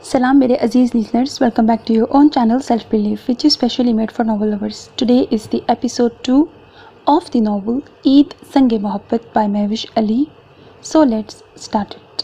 Salam mere Aziz listeners, welcome back to your own channel Self Belief, which is specially made for novel lovers. Today is the episode 2 of the novel Eid Sange Mohabbat by Mehwish Ali. So let's start it.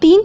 3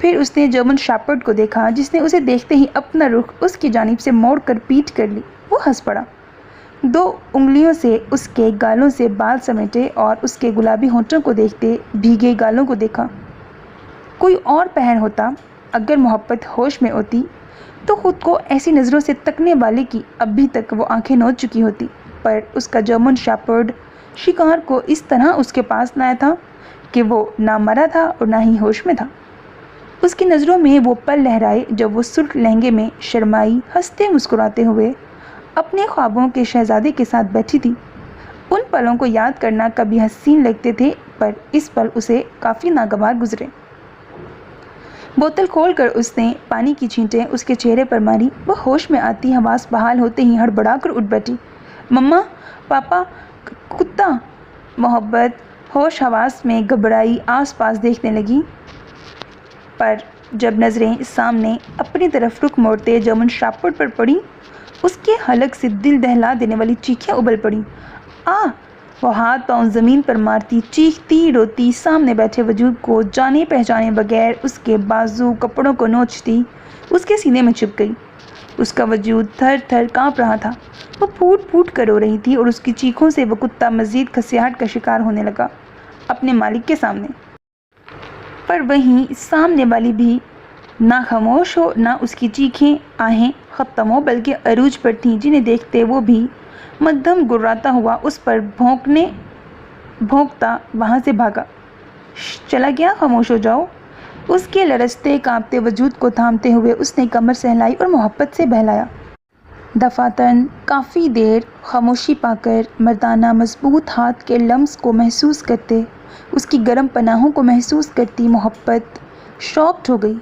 پھر اس نے German Shepard کو دیکھا جس نے اسے دیکھتے ہی اپنا رخ اس کی جانب سے موڑ کر پیٹ کر لی۔ وہ ہنس پڑا، 2 انگلیوں سے اس کے گالوں سے بال سمیٹے اور اس کے گلابی ہونٹوں کو دیکھتے بھیگے گالوں کو دیکھا۔ کوئی اور پہر ہوتا، اگر محبت ہوش میں ہوتی تو خود کو ایسی نظروں سے تکنے والے کی ابھی تک وہ آنکھیں نوچ چکی ہوتی، پر اس کا جرمن شیپرڈ شکار کو اس طرح اس کے پاس لایا تھا کہ وہ نہ مرا تھا اور نہ ہی ہوش میں تھا۔ اس کی نظروں میں وہ پل لہرائے جب وہ سرخ لہنگے میں شرمائی ہنستے مسکراتے ہوئے اپنے خوابوں کے شہزادے کے ساتھ بیٹھی تھی۔ ان پلوں کو یاد کرنا کبھی حسین لگتے تھے، پر اس پل اسے کافی ناگوار گزرے۔ بوتل کھول کر اس نے پانی کی چھینٹیں اس کے چہرے پر ماری۔ وہ ہوش میں آتی حواس بحال ہوتے ہی ہڑبڑا کر اٹھ بیٹھی۔ مما، پاپا، کتا! محبت ہوش حواس میں گھبرائی آس پاس دیکھنے لگی، پر جب نظریں سامنے اپنی طرف رخ موڑتے جرمن شیپرڈ پر پڑی، اس کے حلق سے دل دہلا دینے والی چیخیں ابل پڑیں۔ وہ ہاتھ پاؤں زمین پر مارتی، چیختی روتی سامنے بیٹھے وجود کو جانے پہچانے بغیر اس کے بازو کپڑوں کو نوچتی اس کے سینے میں چھپ گئی۔ اس کا وجود تھر تھر کانپ رہا تھا، وہ پھوٹ پھوٹ کر رو رہی تھی اور اس کی چیخوں سے وہ کتا مزید کھسیاہٹ کا شکار ہونے لگا اپنے مالک کے سامنے۔ پر وہیں سامنے والی بھی نہ خاموش ہو، نہ اس کی چیخیں آہیں ختم ہو، بلکہ عروج پر تھیں، جنہیں دیکھتے وہ بھی مدھم گراتا ہوا اس پر بھونکتا وہاں سے بھاگا۔ چلا گیا، خاموش ہو جاؤ۔ اس کے لرزتے کانپتے وجود کو تھامتے ہوئے اس نے کمر سہلائی اور محبت سے بہلایا۔ دفاتراً کافی دیر خاموشی پا کر مردانہ مضبوط ہاتھ کے لمس کو محسوس کرتے، اس کی گرم پناہوں کو محسوس کرتی محبت شاکڈ ہو گئی۔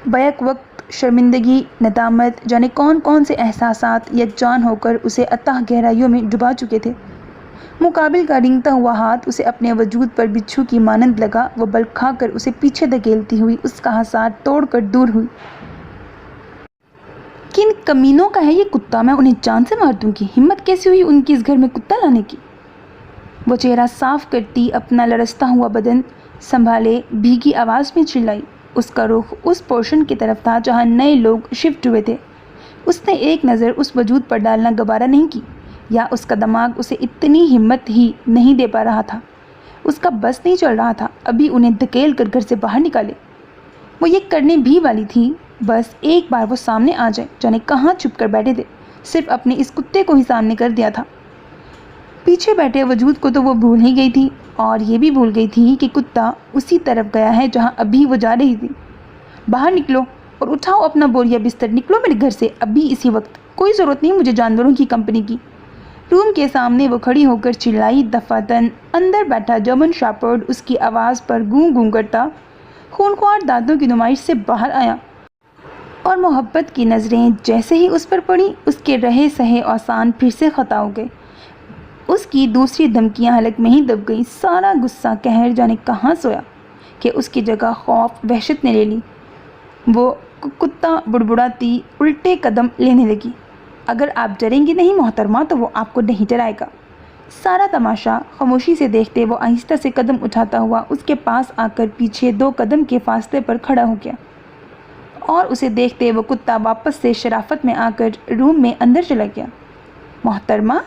بیک وقت شرمندگی، ندامت، جانے کون کون سے احساسات یکجان ہو کر اسے اتاہ گہرائیوں میں ڈبا چکے تھے۔ مقابل کا رینگتا ہوا ہاتھ اسے اپنے وجود پر بچھو کی مانند لگا۔ وہ بل کھا کر اسے پیچھے دھکیلتی ہوئی اس کا ہسار توڑ کر دور ہوئی۔ کن کمینوں کا ہے یہ کتا، میں انہیں جان سے مار دوں گی۔ ہمت کیسی ہوئی ان کی اس گھر میں کتا لانے کی؟ وہ چہرہ صاف کرتی اپنا لرزتا ہوا بدن سنبھالے بھیگی آواز میں چلائی۔ اس کا رخ اس پورشن کی طرف تھا جہاں نئے لوگ شفٹ ہوئے تھے۔ اس نے ایک نظر اس وجود پر ڈالنا گوارا نہیں کی، یا اس کا دماغ اسے اتنی ہمت ہی نہیں دے پا رہا تھا، اس کا بس نہیں چل رہا تھا ابھی انہیں دھکیل کر گھر سے باہر نکالے۔ وہ یہ کرنے بھی والی تھی، بس ایک بار وہ سامنے آ جائے، جانے کہاں چھپ کر بیٹھے تھے، صرف اپنے اس کتے کو ہی سامنے کر دیا تھا۔ پیچھے بیٹھے وجود کو تو وہ بھول ہی گئی تھی، اور یہ بھی بھول گئی تھی کہ کتا اسی طرف گیا ہے جہاں ابھی وہ جا رہی تھی۔ باہر نکلو اور اٹھاؤ اپنا بوریا بستر، نکلو میرے گھر سے ابھی اسی وقت، کوئی ضرورت نہیں مجھے جانوروں کی کمپنی کی۔ روم کے سامنے وہ کھڑی ہو کر چلائی۔ دفاتراً اندر بیٹھا جرمن شیپرڈ اس کی آواز پر گوں گوں کرتا خونخوار دانتوں کی نمائش سے باہر آیا، اور محبت کی نظریں جیسے ہی اس پر پڑیں، اس کے رہے سہے آسان پھر سے خطا ہو گئے۔ اس کی دوسری دھمکیاں حلق میں ہی دب گئیں۔ سارا غصہ قہر جانے کہاں سویا کہ اس کی جگہ خوف وحشت نے لے لی۔ وہ کتا بڑبڑاتی الٹے قدم لینے لگی۔ اگر آپ ڈریں گی نہیں محترمہ تو وہ آپ کو نہیں ڈرائے گا۔ سارا تماشا خاموشی سے دیکھتے وہ آہستہ سے قدم اٹھاتا ہوا اس کے پاس آ کر پیچھے 2 قدم کے فاصلے پر کھڑا ہو گیا، اور اسے دیکھتے وہ کتا واپس سے شرافت میں آ کر روم میں اندر چلا گیا۔ محترمہ!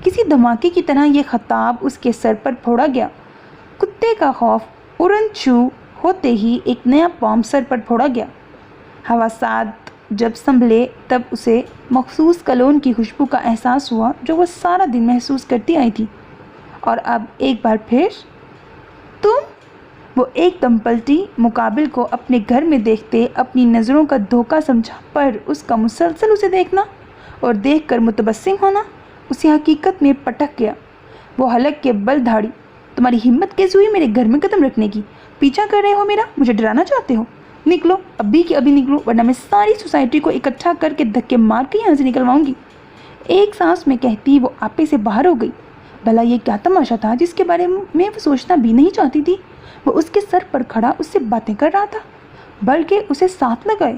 کسی دھماکے کی طرح یہ خطاب اس کے سر پر پھوڑا گیا۔ کتے کا خوف اڑن چھو ہوتے ہی ایک نیا بام سر پر پھوڑا گیا۔ حواسات جب سنبھلے تب اسے مخصوص کلون کی خوشبو کا احساس ہوا جو وہ سارا دن محسوس کرتی آئی تھی، اور اب ایک بار پھر تم! وہ ایک دم پلٹی، مقابل کو اپنے گھر میں دیکھتے اپنی نظروں کا دھوکہ سمجھا، پر اس کا مسلسل اسے دیکھنا اور دیکھ کر متبسم ہونا اسے حقیقت میں پٹک گیا۔ وہ حلق کے بل دھاڑی، تمہاری ہمت کیسے ہوئی میرے گھر میں قدم رکھنے کی؟ پیچھا کر رہے ہو میرا؟ مجھے ڈرانا چاہتے ہو؟ نکلو ابھی کہ ابھی نکلو، ورنہ میں ساری سوسائٹی کو اکٹھا کر کے دھکے مار کے یہاں سے نکلواؤں گی۔ ایک سانس میں کہتی وہ آپے سے باہر ہو گئی۔ بھلا یہ کیا تماشا تھا جس کے بارے میں وہ سوچنا بھی نہیں چاہتی تھی؟ وہ اس کے سر پر کھڑا اس سے باتیں کر رہا تھا، بلکہ اسے ساتھ لگائے۔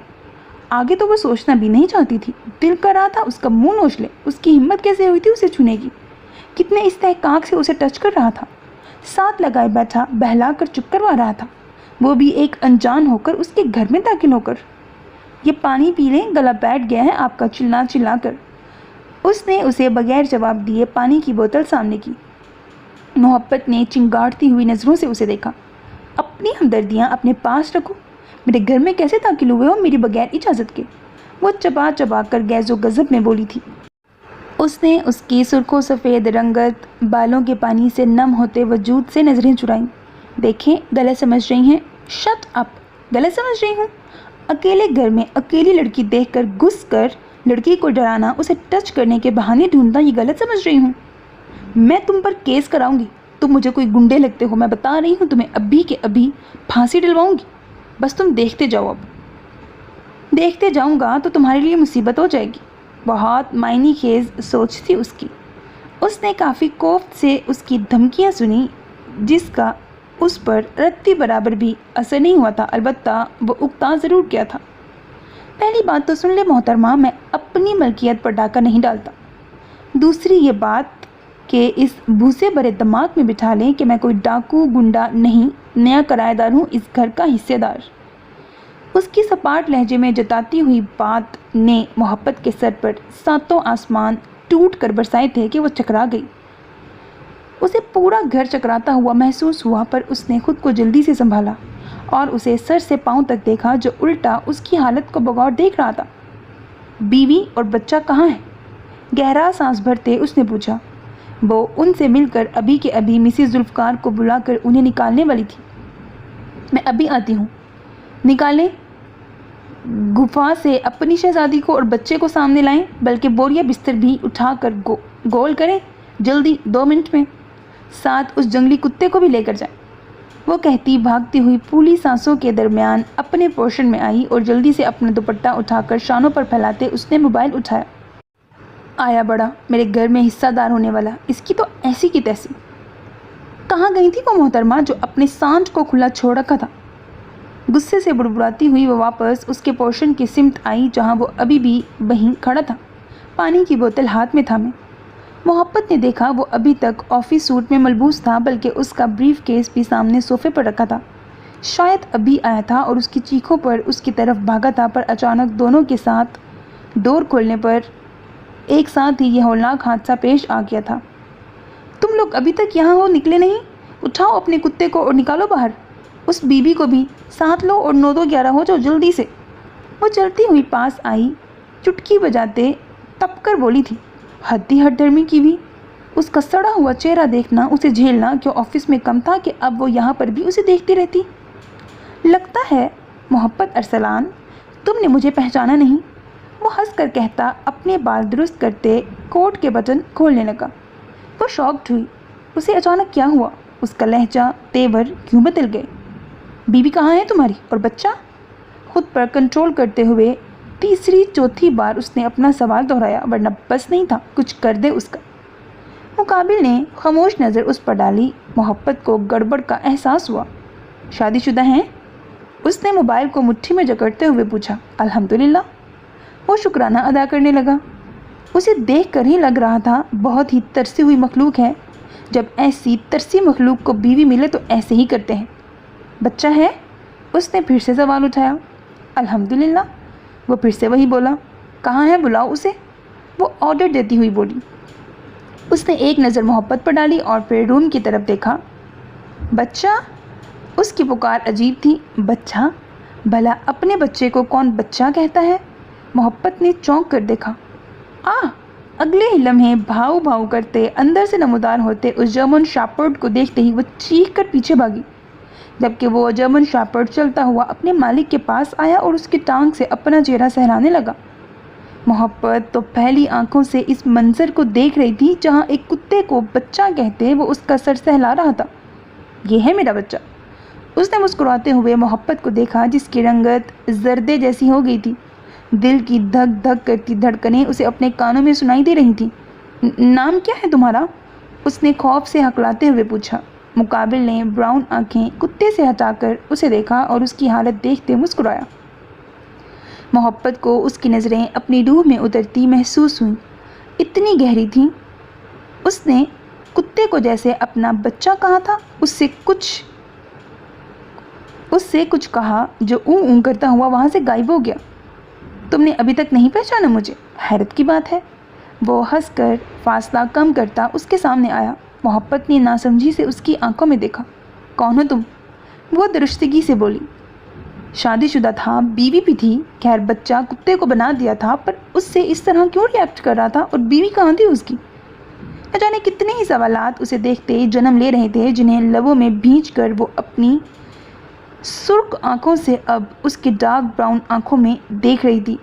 آگے تو وہ سوچنا بھی نہیں چاہتی تھی، دل کر رہا تھا اس کا منہ نوچ لے۔ اس کی ہمت کیسے ہوئی تھی اسے چھونے کی؟ کتنے استحقاق سے اسے ٹچ کر رہا تھا، ساتھ لگائے بیٹھا، بہلا کر چپ کروا رہا تھا۔ وہ بھی ایک انجان ہو کر اس کے گھر میں داخل ہو کر۔ یہ پانی پی لیں، گلا بیٹھ گیا ہے آپ کا، چلا چلا کر اس نے اسے بغیر جواب دیے پانی کی بوتل سامنے کی۔ محبت نے چنگاڑتی ہوئی نظروں سے اسے دیکھا۔ اپنی ہمدردیاں اپنے پاس رکھو، میرے گھر میں کیسے داخل ہوئے ہو میری بغیر اجازت کے؟ وہ چبا چبا کر غیظ و غضب میں بولی تھی۔ اس نے اس کی سرخ و سفید رنگت بالوں کے پانی سے نم ہوتے وجود سے نظریں چرائیں۔ دیکھیں، غلط سمجھ رہی ہیں، شٹ اپ، غلط سمجھ رہی ہوں؟ اکیلے گھر میں اکیلی لڑکی دیکھ کر گھس کر لڑکی کو ڈرانا، اسے ٹچ کرنے کے بہانے ڈھونڈنا، یہ غلط سمجھ رہی ہوں؟ میں تم پر کیس کراؤں گی، تم مجھے کوئی گنڈے لگتے ہو، میں بتا رہی ہوں تمہیں ابھی کے ابھی پھانسی ڈلواؤں گی، بس تم دیکھتے جاؤ۔ اب دیکھتے جاؤں گا تو تمہارے لیے مصیبت ہو جائے گی۔ بہت معنی خیز سوچ تھی اس کی۔ اس نے کافی کوفت سے اس کی دھمکیاں سنی جس کا اس پر رتی برابر بھی اثر نہیں ہوا تھا، البتہ وہ اکتا ضرور کیا تھا۔ پہلی بات تو سن لے محترمہ، میں اپنی ملکیت پر ڈاکہ نہیں ڈالتا۔ دوسری یہ بات کہ اس بھوسے بھرے دماغ میں بٹھا لیں کہ میں کوئی ڈاکو گنڈا نہیں، نیا کرایہ دار ہوں، اس گھر کا حصے دار۔ اس کی سپاٹ لہجے میں جتاتی ہوئی بات نے محبت کے سر پر ساتوں آسمان ٹوٹ کر برسائے تھے کہ وہ چکرا گئی۔ اسے پورا گھر چکراتا ہوا محسوس ہوا، پر اس نے خود کو جلدی سے سنبھالا اور اسے سر سے پاؤں تک دیکھا جو الٹا اس کی حالت کو بغور دیکھ رہا تھا۔ بیوی اور بچہ کہاں ہیں؟ گہرا سانس بھرتے اس نے پوچھا۔ وہ ان سے مل کر ابھی کے ابھی مسز ذوالفقار کو بلا کر انہیں نکالنے والی تھی۔ میں ابھی آتی ہوں۔ نکالیں؟ گفا سے اپنی شہزادی کو اور بچے کو سامنے لائیں، بلکہ بوریا بستر بھی اٹھا کر گول کریں، جلدی 2 منٹ میں، ساتھ اس جنگلی کتے کو بھی لے کر جائیں۔ وہ کہتی بھاگتی ہوئی پھولی سانسوں کے درمیان اپنے پورشن میں آئی اور جلدی سے اپنا دوپٹہ اٹھا کر شانوں پر پھیلاتے اس نے موبائل اٹھایا۔ آیا بڑا، میرے گھر میں حصہ دار ہونے والا، اس کی تو ایسی کی تیسی۔ کہاں گئی تھی وہ محترمہ جو اپنے سانڈ کو کھلا چھوڑ رکھا تھا؟ غصے سے بڑبڑاتی ہوئی وہ واپس اس کے پورشن کی سمت آئی جہاں وہ ابھی بھی وہیں کھڑا تھا، پانی کی بوتل ہاتھ میں تھامے۔ محبت نے دیکھا وہ ابھی تک آفس سوٹ میں ملبوس تھا، بلکہ اس کا بریف کیس بھی سامنے صوفے پر رکھا تھا۔ شاید ابھی آیا تھا اور اس کی چیخوں پر اس کی طرف بھاگا تھا، پر اچانک دونوں کے ساتھ ڈور کھولنے پر ایک ساتھ ہی یہ ہولناک حادثہ پیش آ گیا تھا۔ تم لوگ ابھی تک یہاں ہو، نکلے نہیں؟ اٹھاؤ اپنے کتے کو اور نکالو باہر، اس بیوی کو بھی ساتھ لو اور 9 2 11 ہو جاؤ جلدی سے۔ وہ چلتی ہوئی پاس آئی، چٹکی بجاتے تپ کر بولی تھی۔ ہڈی ہٹ دھرمی کی بھی، اس کا سڑا ہوا چہرہ دیکھنا، اسے جھیلنا کیوں آفس میں کم تھا کہ اب وہ یہاں پر بھی اسے دیکھتی رہتی۔ لگتا ہے محبت ارسلان تم نے مجھے پہچانا نہیں، وہ ہنس کر کہتا اپنے بال درست کرتے کوٹ کے بٹن کھولنے لگا۔ وہ شاکڈ ہوئی، اسے اچانک کیا ہوا؟ اس کا لہجہ تیور کیوں بدل گئے؟ بیوی کہاں ہے تمہاری اور بچہ؟ خود پر کنٹرول کرتے ہوئے تیسری چوتھی بار اس نے اپنا سوال دہرایا، ورنہ بس نہیں تھا کچھ کر دے اس کا۔ مقابل نے خاموش نظر اس پر ڈالی۔ محبت کو گڑبڑ کا احساس ہوا۔ شادی شدہ ہیں؟ اس نے موبائل کو مٹھی میں جکڑتے ہوئے پوچھا۔ الحمدللہ، وہ شکرانہ ادا کرنے لگا۔ اسے دیکھ کر ہی لگ رہا تھا بہت ہی ترسی ہوئی مخلوق ہے، جب ایسی ترسی مخلوق کو بیوی ملے تو ایسے ہی کرتے ہیں۔ بچہ ہے؟ اس نے پھر سے سوال اٹھایا۔ الحمدللہ، وہ پھر سے وہی بولا۔ کہاں ہے؟ بلاؤ اسے، وہ آرڈر دیتی ہوئی بولی۔ اس نے ایک نظر محبت پر ڈالی اور پھر روم کی طرف دیکھا۔ بچہ؟ اس کی پکار عجیب تھی۔ بچہ؟ بھلا اپنے بچے کو کون بچہ کہتا ہے؟ محبت نے چونک کر دیکھا۔ اگلے ہی لمحے بھاؤ بھاؤ کرتے اندر سے نمودار ہوتے اس جرمن شیپرڈ کو دیکھتے ہی وہ چیخ کر پیچھے بھاگی، جبکہ وہ جرمن شیپرڈ چلتا ہوا اپنے مالک کے پاس آیا اور اس کی ٹانگ سے اپنا چہرہ سہلانے لگا۔ محبت تو پہلی آنکھوں سے اس منظر کو دیکھ رہی تھی جہاں ایک کتے کو بچہ کہتے وہ اس کا سر سہلا رہا تھا۔ یہ ہے میرا بچہ۔ اس نے مسکراتے ہوئے محبت کو دیکھا جس کی رنگت زردے جیسی ہو گئی تھی۔ دل کی دھک دھک کرتی دھڑکنیں اسے اپنے کانوں میں سنائی دے رہی تھیں۔ نام کیا ہے تمہارا؟ اس نے خوف سے ہکلاتے ہوئے پوچھا۔ مقابل نے براؤن آنکھیں کتے سے ہٹا کر اسے دیکھا اور اس کی حالت دیکھتے مسکرایا۔ محبت کو اس کی نظریں اپنی روح میں اترتی محسوس ہوئیں، اتنی گہری تھیں۔ اس نے کتے کو جیسے اپنا بچہ کہا تھا، اس سے کچھ اس سے کچھ کہا جو اوں اوں کرتا ہوا وہاں سے غائب ہو گیا۔ تم نے ابھی تک نہیں پہچانا مجھے؟ حیرت کی بات ہے۔ وہ ہنس کر فاصلہ کم کرتا اس کے سامنے آیا۔ محبت نے ناسمجھی سے اس کی آنکھوں میں دیکھا۔ کون ہو تم؟ وہ درستگی سے بولی۔ شادی شدہ تھا، بیوی بھی تھی، خیر بچہ کتے کو بنا دیا تھا، پر اس سے اس طرح کیوں ریئیکٹ کر رہا تھا؟ اور بیوی کہاں تھی اس کی؟ نہ جانے کتنے ہی سوالات اسے دیکھتے جنم لے رہے تھے، جنہیں لبوں میں بھینچ کر وہ اپنی سرخ آنکھوں سے اب اس کے ڈارک براؤن آنکھوں میں دیکھ رہی تھی،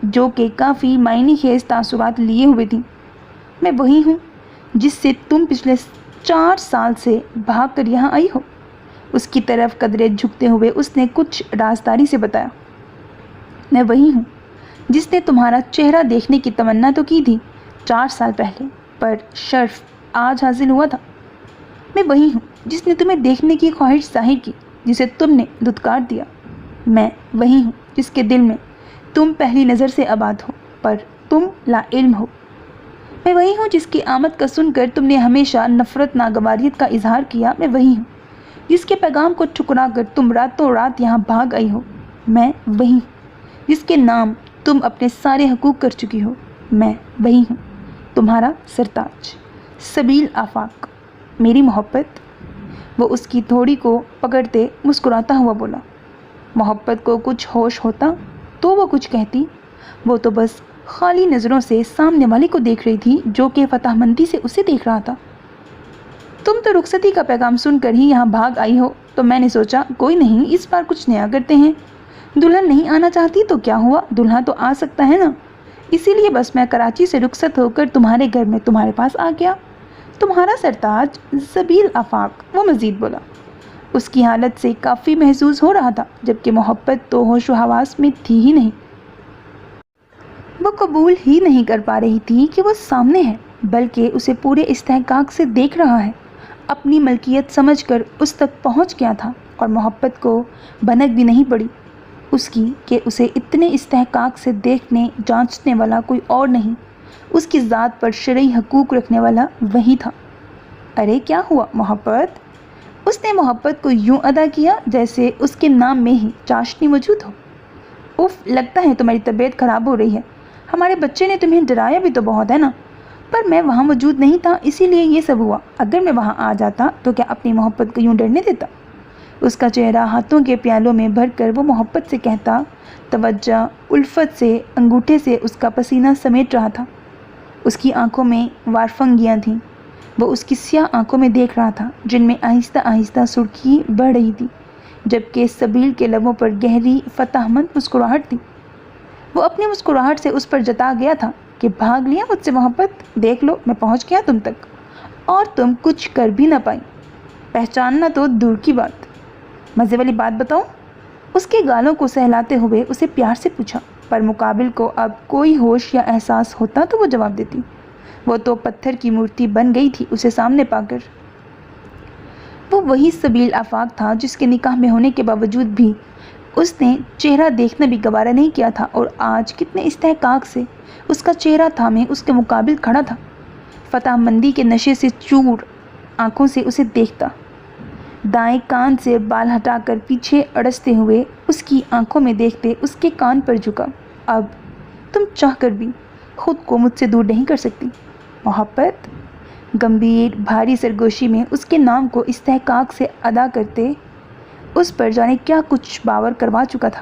جو کہ کافی معنی خیز تاثرات لیے ہوئے تھی۔ میں وہی ہوں جس سے تم پچھلے 4 سال سے بھاگ کر یہاں آئی ہو۔ اس کی طرف قدرے جھکتے ہوئے اس نے کچھ رازداری سے بتایا۔ میں وہی ہوں جس نے تمہارا چہرہ دیکھنے کی تمنا تو کی تھی 4 سال پہلے، پر شرف آج حاصل ہوا تھا۔ میں وہی ہوں جس نے تمہیں دیکھنے کی خواہش ظاہر کی، جسے تم نے دھتکار دیا۔ میں وہی ہوں جس کے دل میں تم پہلی نظر سے آباد ہو، پر تم لا علم ہو۔ میں وہی ہوں جس کی آمد کا سن کر تم نے ہمیشہ نفرت ناگواریت کا اظہار کیا۔ میں وہی ہوں جس کے پیغام کو ٹھکرا کر تم راتوں رات یہاں بھاگ آئی ہو۔ میں وہی ہوں جس کے نام تم اپنے سارے حقوق کر چکی ہو۔ میں وہی ہوں تمہارا سرتاج، سبیل آفاق، میری محبت۔ وہ اس کی تھوڑی کو پکڑتے مسکراتا ہوا بولا۔ محبت کو کچھ ہوش ہوتا تو وہ کچھ کہتی، وہ تو بس خالی نظروں سے سامنے والے کو دیکھ رہی تھی جو کہ فتح مندی سے اسے دیکھ رہا تھا۔ تم تو رخصتی کا پیغام سن کر ہی یہاں بھاگ آئی ہو، تو میں نے سوچا کوئی نہیں، اس بار کچھ نیا کرتے ہیں۔ دلہن نہیں آنا چاہتی تو کیا ہوا، دلہا تو آ سکتا ہے نا۔ اسی لیے بس میں کراچی سے رخصت ہو کر تمہارے گھر میں تمہارے پاس آ گیا۔ تمہارا سرتاج، سبیل آفاق، وہ مزید بولا۔ اس کی حالت سے کافی محسوس ہو رہا تھا، جبکہ محبت تو ہوش و حواس میں تھی ہی نہیں۔ وہ قبول ہی نہیں کر پا رہی تھی کہ وہ سامنے ہے، بلکہ اسے پورے استحقاق سے دیکھ رہا ہے۔ اپنی ملکیت سمجھ کر اس تک پہنچ گیا تھا، اور محبت کو بھنک بھی نہیں پڑی اس کی کہ اسے اتنے استحقاق سے دیکھنے جانچنے والا کوئی اور نہیں، اس کی ذات پر شرعی حقوق رکھنے والا وہی تھا۔ ارے کیا ہوا محبت؟ اس نے محبت کو یوں ادا کیا جیسے اس کے نام میں ہی چاشنی موجود ہو۔ اف، لگتا ہے تمہاری طبیعت خراب ہو رہی ہے۔ ہمارے بچے نے تمہیں ڈرایا بھی تو بہت ہے نا۔ پر میں وہاں موجود نہیں تھا، اسی لیے یہ سب ہوا۔ اگر میں وہاں آ جاتا تو کیا اپنی محبت کو یوں ڈرنے دیتا؟ اس کا چہرہ ہاتھوں کے پیالوں میں بھر کر وہ محبت سے کہتا، توجہ الفت سے انگوٹھے سے اس کا پسینہ سمیٹ رہا تھا۔ اس کی آنکھوں میں وارفنگیاں تھیں، وہ اس کی سیاہ آنکھوں میں دیکھ رہا تھا جن میں آہستہ آہستہ سرخی بڑھ رہی تھی، جبکہ سبیل کے لبوں پر گہری فتح مند مسکراہٹ تھی۔ وہ اپنی مسکراہٹ سے اس پر جتا گیا تھا کہ بھاگ لیا مجھ سے محبت، دیکھ لو میں پہنچ گیا تم تک، اور تم کچھ کر بھی نہ پائی، پہچاننا تو دور کی بات۔ مزے والی بات بتاؤں؟ اس کے گالوں کو سہلاتے ہوئے اسے پیار سے پوچھا، پر مقابل کو اب کوئی ہوش یا احساس ہوتا تو وہ جواب دیتی۔ وہ تو پتھر کی مورتی بن گئی تھی اسے سامنے پا کر۔ وہ وہی سبیل آفاق تھا جس کے نکاح میں ہونے کے باوجود بھی اس نے چہرہ دیکھنا بھی گوارا نہیں کیا تھا، اور آج کتنے استحقاق سے اس کا چہرہ تھامے اس کے مقابل کھڑا تھا، فتح مندی کے نشے سے چور آنکھوں سے اسے دیکھتا، دائیں کان سے بال ہٹا کر پیچھے اڑستے ہوئے اس کی آنکھوں میں دیکھتے اس کے کان پر جھکا۔ اب تم چاہ کر بھی خود کو مجھ سے دور نہیں کر سکتی محبت۔ گمبھیر بھاری سرگوشی میں اس کے نام کو استحقاق سے ادا کرتے اس پر جانے کیا کچھ باور کروا چکا تھا۔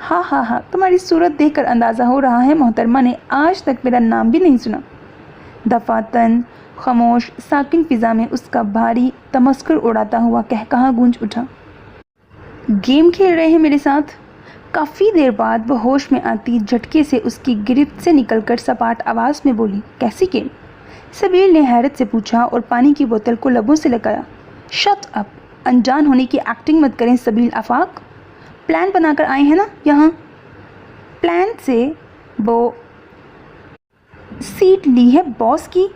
ہاں ہاں ہاں، تمہاری صورت دیکھ کر اندازہ ہو رہا ہے محترمہ نے آج تک میرا نام بھی نہیں سنا۔ دفاتن خاموش ساکن فضا میں اس کا بھاری تمسخر اڑاتا ہوا قہقہا گونج اٹھا۔ گیم کھیل رہے ہیں میرے ساتھ؟ کافی دیر بعد وہ ہوش میں آتی جھٹکے سے اس کی گرفت سے نکل کر سپاٹ آواز میں بولی، کیسی گیم؟ سبیل نے حیرت سے پوچھا اور پانی کی بوتل کو لبوں سے لگایا۔ شٹ اپ، انجان ہونے کی ایکٹنگ مت کریں سبیل آفاق، پلان بنا کر آئے ہیں نا یہاں۔ پلان سے وہ سیٹ لی ہے باس کی،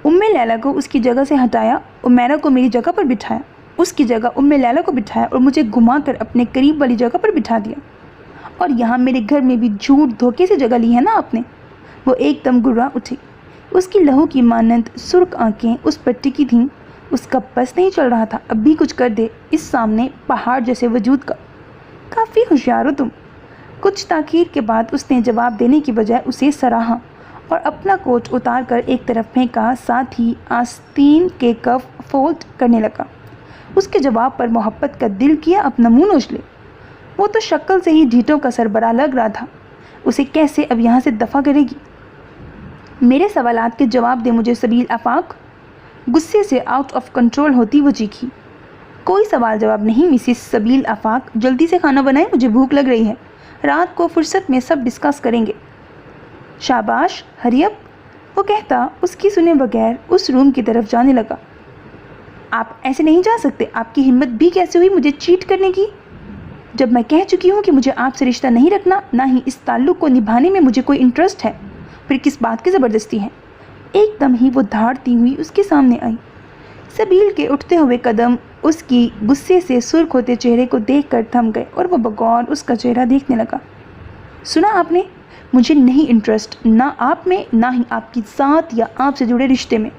لیلا کو اس کی جگہ سے ہٹایا، امیرا کو میری جگہ پر بٹھایا، اس کی جگہ لیلا کو بٹھایا اور مجھے گھما کر اپنے قریب والی جگہ پر بٹھا دیا، اور یہاں میرے گھر میں بھی جھوٹ دھوکے سے جگہ لی ہے نا آپ نے۔ وہ ایک دم گرا اٹھی، اس کی لہو کی مانند سرخ آنکھیں اس پر ٹکی تھیں، اس کا بس نہیں چل رہا تھا اب بھی کچھ کر دے اس سامنے پہاڑ جیسے وجود کا۔ کافی ہوشیار ہو تم۔ کچھ تاخیر کے بعد اس نے جواب دینے کی بجائے اسے سراہا اور اپنا کوٹ اتار کر ایک طرف پھینکا، ساتھ ہی آستین کے کف فولڈ کرنے لگا۔ اس کے جواب پر محبت کا دل کیا اپنا منہ نوچ لے۔ وہ تو شکل سے ہی ڈھیٹوں کا سربراہ لگ رہا تھا، اسے کیسے اب یہاں سے دفع کرے گی؟ میرے سوالات کے جواب دے مجھے سبیل آفاق۔ غصے سے آؤٹ آف کنٹرول ہوتی وہ چیخی۔ کوئی سوال جواب نہیں مسز سبیل آفاق، جلدی سے کھانا بنائیں، مجھے بھوک لگ رہی ہے، رات کو فرصت میں سب ڈسکس کریں گے۔ شاباش ہری اپ، وہ کہتا اس کی سنے بغیر اس روم کی طرف جانے لگا۔ آپ ایسے نہیں جا سکتے، آپ کی ہمت بھی کیسے ہوئی مجھے چیٹ کرنے کی؟ جب میں کہہ چکی ہوں کہ مجھے آپ سے رشتہ نہیں رکھنا، نہ ہی اس تعلق کو نبھانے میں مجھے کوئی انٹرسٹ ہے، پھر کس بات کی زبردستی ہے؟ ایک دم ہی وہ دھاڑتی ہوئی اس کے سامنے آئی۔ سبیل کے اٹھتے ہوئے قدم اس کی غصے سے سرخ ہوتے چہرے کو دیکھ کر تھم گئے اور وہ بغور اس کا چہرہ دیکھنے لگا۔ سنا آپ نے؟ مجھے نہیں انٹرسٹ، نہ آپ میں، نہ ہی آپ کی ذات یا آپ سے جڑے رشتے میں۔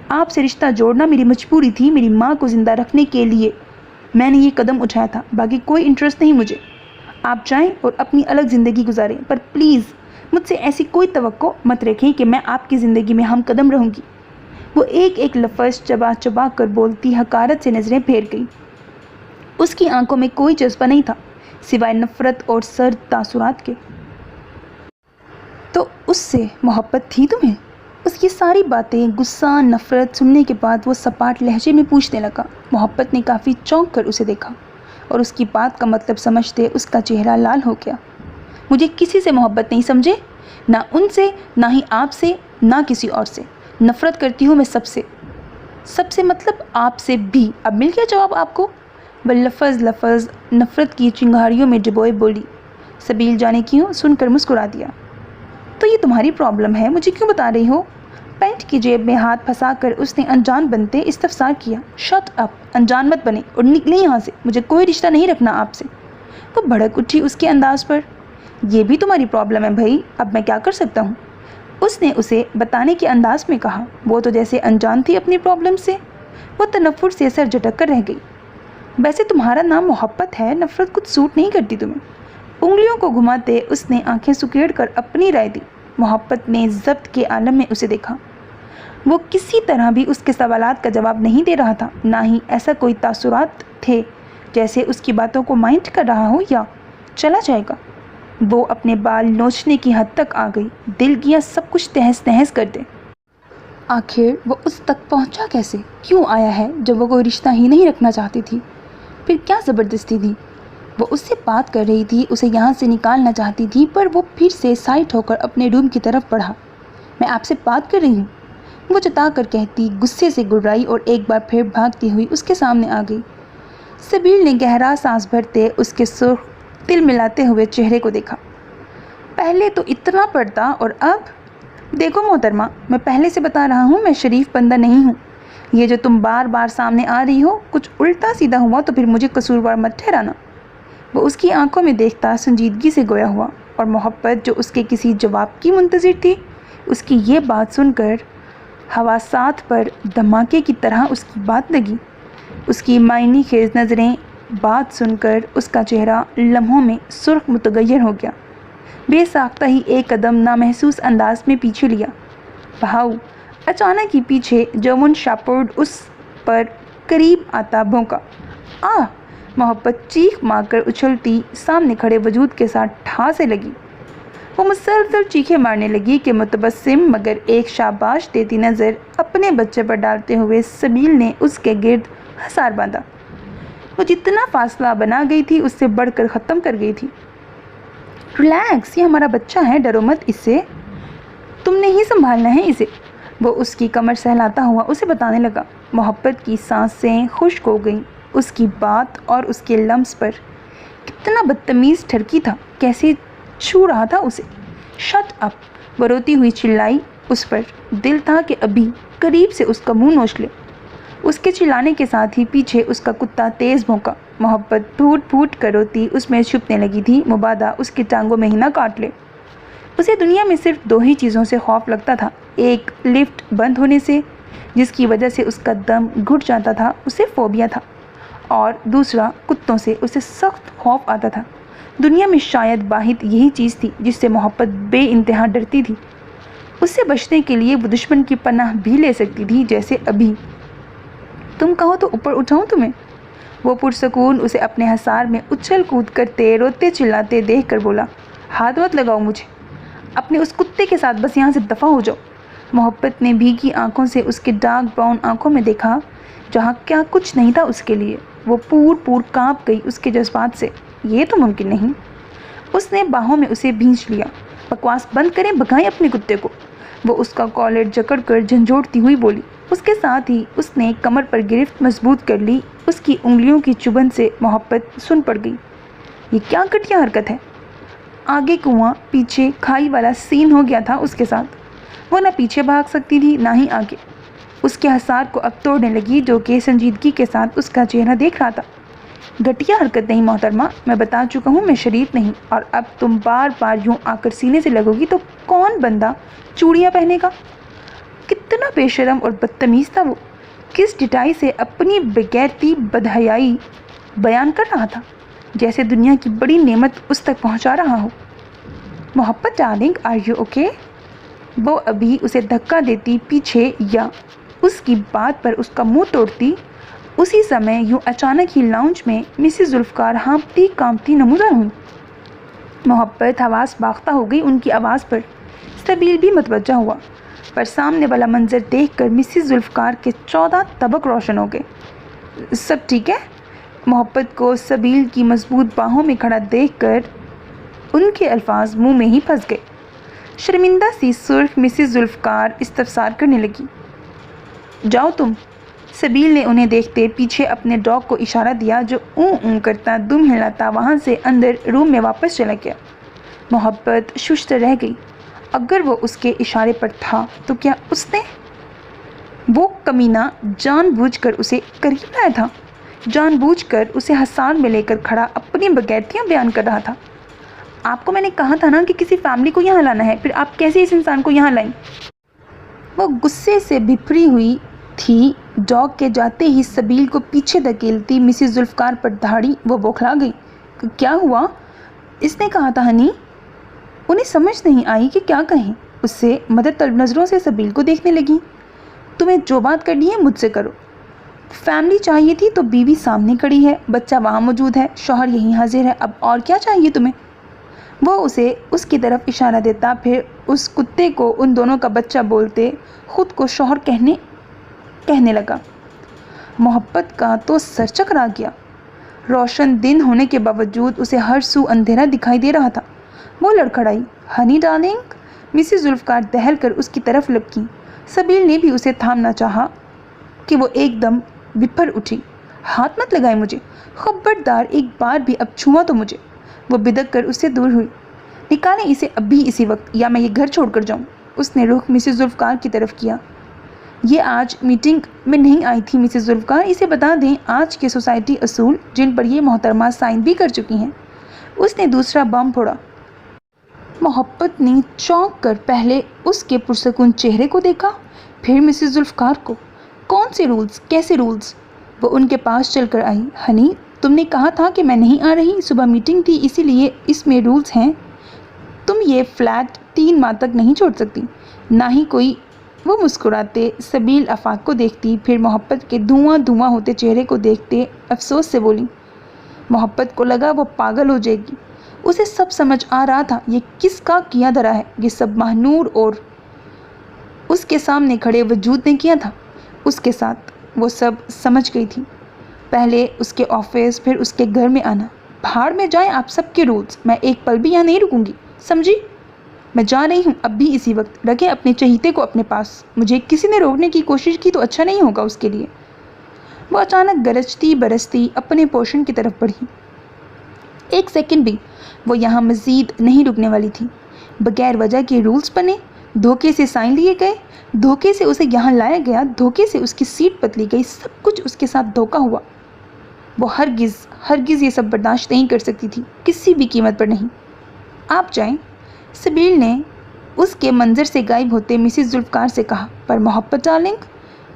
آپ سے رشتہ جوڑنا میری مجبوری تھی، میری ماں کو زندہ رکھنے کے لیے میں نے یہ قدم اٹھایا تھا، باقی کوئی انٹرسٹ نہیں مجھے۔ آپ جائیں اور اپنی الگ زندگی گزاریں، پر پلیز مجھ سے ایسی کوئی توقع مت رکھیں کہ میں آپ کی زندگی میں ہم قدم رہوں گی۔ وہ ایک ایک لفظ چبا چبا کر بولتی حقارت سے نظریں پھیر گئی۔ اس کی آنکھوں میں کوئی جذبہ نہیں تھا سوائے نفرت اور سرد تاثرات کے۔ تو اس سے محبت تھی تمہیں؟ اس کی ساری باتیں، غصہ، نفرت سننے کے بعد وہ سپاٹ لہجے میں پوچھنے لگا۔ محبت نے کافی چونک کر اسے دیکھا اور اس کی بات کا مطلب سمجھتے اس کا چہرہ لال ہو گیا۔ مجھے کسی سے محبت نہیں سمجھے، نہ ان سے، نہ ہی آپ سے، نہ کسی اور سے۔ نفرت کرتی ہوں میں سب سے۔ سب سے مطلب آپ سے بھی۔ اب مل گیا جواب آپ کو؟ وہ لفظ لفظ نفرت کی چنگاریوں میں ڈبوئے بولی۔ سبیل جانے کیوں سن کر مسکرا دیا۔ تو یہ تمہاری پرابلم ہے، مجھے کیوں بتا رہی ہو؟ پینٹ کی جیب میں ہاتھ پھنسا کر اس نے انجان بنتے استفسار کیا۔ شٹ اپ، انجان مت بنے اور نکلیں یہاں سے، مجھے کوئی رشتہ نہیں رکھنا آپ سے۔ وہ بھڑک اٹھی اس کے انداز پر۔ یہ بھی تمہاری پرابلم ہے بھائی، اب میں کیا کر سکتا ہوں؟ اس نے اسے بتانے کے انداز میں کہا۔ وہ تو جیسے انجان تھی اپنی پرابلم سے۔ وہ تنفر سے سر جھٹک کر رہ گئی۔ ویسے تمہارا نام محبت ہے، نفرت کچھ سوٹ نہیں کرتی تمہیں۔ انگلیوں کو گھماتے اس نے آنکھیں سکیڑ کر اپنی رائے دی۔ محبت نے ضبط کے عالم میں اسے دیکھا۔ وہ کسی طرح بھی اس کے سوالات کا جواب نہیں دے رہا تھا، نہ ہی ایسا کوئی تاثرات تھے جیسے اس کی باتوں کو مائنڈ کر رہا ہو یا چلا جائے گا۔ وہ اپنے بال نوچنے کی حد تک آ گئی، دل کیا سب کچھ تہس نہس کر دے۔ آخر وہ اس تک پہنچا کیسے؟ کیوں آیا ہے جب وہ کوئی رشتہ ہی نہیں رکھنا چاہتی تھی؟ پھر کیا زبردستی تھی؟ وہ اس سے بات کر رہی تھی، اسے یہاں سے نکالنا چاہتی تھی، پر وہ پھر سے سائٹ ہو کر اپنے روم کی طرف بڑھا۔ میں آپ سے بات کر رہی ہوں، وہ جتا کر کہتی غصے سے گڑائی اور ایک بار پھر بھاگتی ہوئی اس کے سامنے آ گئی۔ سبیل نے گہرا سانس بھرتے اس کے سرخ تل ملاتے ہوئے چہرے کو دیکھا۔ پہلے تو اتنا پڑتا اور اب؟ دیکھو محترمہ، میں پہلے سے بتا رہا ہوں، میں شریف بندہ نہیں ہوں۔ یہ جو تم بار بار سامنے آ رہی ہو، کچھ الٹا سیدھا ہوا تو پھر مجھے قصوروار مت ٹھہرانا۔ وہ اس کی آنکھوں میں دیکھتا سنجیدگی سے گویا ہوا، اور محبت جو اس کے کسی جواب کی منتظر تھی، اس کی یہ بات سن کر حواسات پر دھماکے کی طرح اس کی بات لگی۔ اس کی معنی خیز نظریں، بات سن کر اس کا چہرہ لمحوں میں سرخ متغیر ہو گیا۔ بے ساختہ ہی ایک قدم نامحسوس انداز میں پیچھے لیا۔ بہاؤ! اچانک ہی پیچھے جرمن شیپرڈ اس پر قریب آتا بھونکا۔ آہ! محبت چیخ مار کر اچھلتی سامنے کھڑے وجود کے ساتھ ٹھا سے لگی۔ وہ مسلسل چیخیں مارنے لگی کہ متبسم مگر ایک شاباش دیتی نظر اپنے بچے پر ڈالتے ہوئے سبیل نے اس کے گرد حصار باندھا۔ وہ جتنا فاصلہ بنا گئی تھی اس سے بڑھ کر ختم کر گئی تھی۔ ریلیکس، یہ ہمارا بچہ ہے، ڈرو مت اس سے، تم نے ہی سنبھالنا ہے اسے، وہ اس کی کمر سہلاتا ہوا اسے بتانے لگا۔ محبت کی سانسیں خشک ہو گئیں اس کی بات اور اس کے لمس پر۔ کتنا بدتمیز ٹھرکی تھا، کیسے چھو رہا تھا اسے۔ شٹ اپ، وہ روتی ہوئی چلائی اس پر۔ دل تھا کہ ابھی قریب سے اس کا منہ نوچ لے۔ اس کے چلانے کے ساتھ ہی پیچھے اس کا کتا تیز بھونکا۔ محبت پھوٹ پھوٹ کر روتی اس میں چھپنے لگی تھی، مبادا اس کی ٹانگوں میں ہی نہ کاٹ لے۔ اسے دنیا میں صرف دو ہی چیزوں سے خوف لگتا تھا، ایک لفٹ بند ہونے سے جس کی وجہ سے اس کا دم گھٹ جاتا تھا، اسے فوبیا تھا، اور دوسرا کتوں سے اسے سخت خوف آتا تھا۔ دنیا میں شاید واحد یہی چیز تھی جس سے محبت بے انتہا ڈرتی تھی۔ اس سے بچنے کے لیے وہ دشمن کی پناہ بھی لے سکتی تھی، جیسے ابھی۔ تم کہو تو اوپر اٹھاؤں تمہیں؟ وہ پرسکون اسے اپنے حصار میں اچھل کود کرتے روتے چلاتے دیکھ کر بولا۔ ہاتھ مت لگاؤ مجھے، اپنے اس کتے کے ساتھ بس یہاں سے دفع ہو جاؤ۔ محبت نے بھیگی آنکھوں سے اس کے ڈارک براؤن آنکھوں میں دیکھا، جہاں کیا کچھ نہیں تھا اس کے لیے۔ وہ پور کانپ گئی اس کے جذبات سے۔ یہ تو ممکن نہیں۔ اس نے باہوں میں اسے بھینچ لیا۔ بکواس بند کریں، بھگائیں اپنے کتے کو۔ وہ اس کا کالر جکڑ کر جھنجھوڑتی ہوئی بولی۔ اس کے ساتھ ہی اس نے کمر پر گرفت مضبوط کر لی۔ اس کی انگلیوں کی چبھن سے محبت سن پڑ گئی۔ یہ کیا گھٹیا حرکت ہے؟ آگے کنواں پیچھے کھائی والا سین ہو گیا تھا اس کے ساتھ۔ وہ نہ پیچھے بھاگ سکتی تھی نہ ہی آگے۔ اس کے حصار کو اب توڑنے لگی، جو کہ سنجیدگی کے ساتھ اس کا چہرہ دیکھ رہا تھا۔ گھٹیا حرکت نہیں محترمہ، میں بتا چکا ہوں، میں شریف نہیں، اور اب تم بار بار یوں آ کر سینے سے لگو گی تو کون بندہ چوڑیاں پہنے گا؟ کتنا بے شرم اور بدتمیز تھا وہ! کس ڈٹائی سے اپنی بغیرتی بدحیائی بیان کر رہا تھا، جیسے دنیا کی بڑی نعمت اس تک پہنچا رہا ہو۔ محبت ڈارلنگ، آر یو اوکے؟ وہ ابھی اسے دھکا دیتی پیچھے یا اس کی بات پر اس کا منہ توڑتی، اسی سمے یوں اچانک ہی لاؤنج میں مسز ذوالفقار ہانپتی کانپتی نمودار ہوئی۔ محبت حواس باختہ ہو گئی ان کی آواز پر۔ سبیل بھی متوجہ ہوا، پر سامنے والا منظر دیکھ کر مسز ذوالفقار کے 14 طبق روشن ہو گئے۔ سب ٹھیک ہے؟ محبت کو سبیل کی مضبوط باہوں میں کھڑا دیکھ کر ان کے الفاظ منہ میں ہی پھنس گئے۔ شرمندہ سی سرخ مسز ذوالفقار استفسار کرنے لگی۔ جاؤ تم۔ سبیل نے انہیں دیکھتے پیچھے اپنے ڈاگ کو اشارہ دیا، جو اوں اوں کرتا دم ہلاتا وہاں سے اندر روم میں واپس چلا گیا۔ محبت ششدر رہ گئی۔ اگر وہ اس کے اشارے پر تھا تو کیا اس نے؟ وہ کمینہ جان بوجھ کر اسے قریب لایا تھا، جان بوجھ کر اسے حصار میں لے کر کھڑا اپنی بغیرتیاں بیان کر رہا تھا۔ آپ کو میں نے کہا تھا نا کہ کسی فیملی کو یہاں لانا ہے، پھر آپ کیسے اس انسان کو یہاں لائیں؟ وہ غصے سے بھپری ہوئی تھی۔ ڈاگ کے جاتے ہی سبیل کو پیچھے دھکیلتی مسز ذوالفقار پر دھاڑی۔ وہ بوکھلا گئی۔ کیا ہوا؟ اس نے کہا تھا ہنی۔ انہیں سمجھ نہیں آئی کہ کیا کہیں۔ اس سے مدد طلب نظروں سے سبیل کو دیکھنے لگی۔ تمہیں جو بات کرنی ہے مجھ سے کرو۔ فیملی چاہیے تھی تو بیوی سامنے کھڑی ہے، بچہ وہاں موجود ہے، شوہر یہیں حاضر ہے، اب اور کیا چاہیے تمہیں؟ وہ اسے اس کی طرف اشارہ دیتا، پھر اس کتے کو ان دونوں کا بچہ بولتے خود کو شوہر کہنے لگا۔ محبت کا تو سر چکرا گیا۔ روشن دن ہونے کے باوجود اسے ہر سو اندھیرا دکھائی دے رہا تھا۔ وہ لڑکھڑائی۔ Honey darling? مسز ذوالفقار دہل کر اس کی طرف لپکی۔ سبیل نے بھی اسے تھامنا چاہا کہ وہ ایک دم بپھر اٹھی۔ ہاتھ مت لگائے مجھے، خبردار ایک بار بھی اب چھوا تو مجھے۔ وہ بدک کر اس سے دور ہوئی۔ نکالیں اسے ابھی اسی وقت، یا میں یہ گھر چھوڑ کر جاؤں۔ اس نے رخ مسز ذوالفقار کی طرف کیا۔ یہ آج میٹنگ میں نہیں آئی تھی مسز ذوالفقار، اسے بتا دیں آج کے سوسائٹی اصول جن پر یہ محترمہ سائن بھی کر چکی ہیں۔ اس نے دوسرا بم پھوڑا۔ محبت نے چونک کر پہلے اس کے پرسکون چہرے کو دیکھا، پھر مسز ذوالفقار کو۔ کون سے رولز؟ کیسے رولز؟ وہ ان کے پاس چل کر آئی۔ ہنی، تم نے کہا تھا کہ میں نہیں آ رہی، صبح میٹنگ تھی اسی لیے اس میں رولز ہیں۔ تم یہ فلیٹ 3 ماہ تک نہیں چھوڑ سکتی، نہ ہی کوئی۔ وہ مسکراتے سبیل آفاق کو دیکھتی، پھر محبت کے دھواں دھواں ہوتے چہرے کو دیکھتے افسوس سے بولی۔ محبت کو لگا وہ پاگل ہو جائے گی۔ اسے سب سمجھ آ رہا تھا یہ کس کا کیا دھرا ہے، یہ سب ماہنور اور اس کے سامنے کھڑے وجود نے کیا تھا۔ اس کے ساتھ وہ سب سمجھ گئی تھی۔ پہلے اس کے آفس، پھر اس کے گھر میں آنا۔ بھاڑ میں جائیں آپ سب کے رولز، میں ایک پل بھی یہاں نہیں رکوں گی، سمجھی؟ میں جا رہی ہوں اب بھی اسی وقت۔ رکھیں اپنے چہیتے کو اپنے پاس، مجھے کسی نے روکنے کی کوشش کی تو اچھا نہیں ہوگا اس کے لیے۔ وہ اچانک گرجتی برستی اپنے پورشن کی طرف بڑھی۔ ایک سیکنڈ بھی وہ یہاں مزید نہیں رکنے والی تھی۔ بغیر وجہ کے رولز بنے، دھوکے سے سائن لیے گئے، دھوکے سے اسے یہاں لایا گیا، دھوکے سے اس کی سیٹ بدلی گئی، سب کچھ اس کے ساتھ دھوکا ہوا۔ وہ ہرگز یہ سب برداشت نہیں کر سکتی تھی، کسی بھی قیمت پر نہیں۔ آپ جائیں، سبیل نے اس کے منظر سے غائب ہوتے مسز ذوالفقار سے کہا۔ پر محبت ڈارلنگ،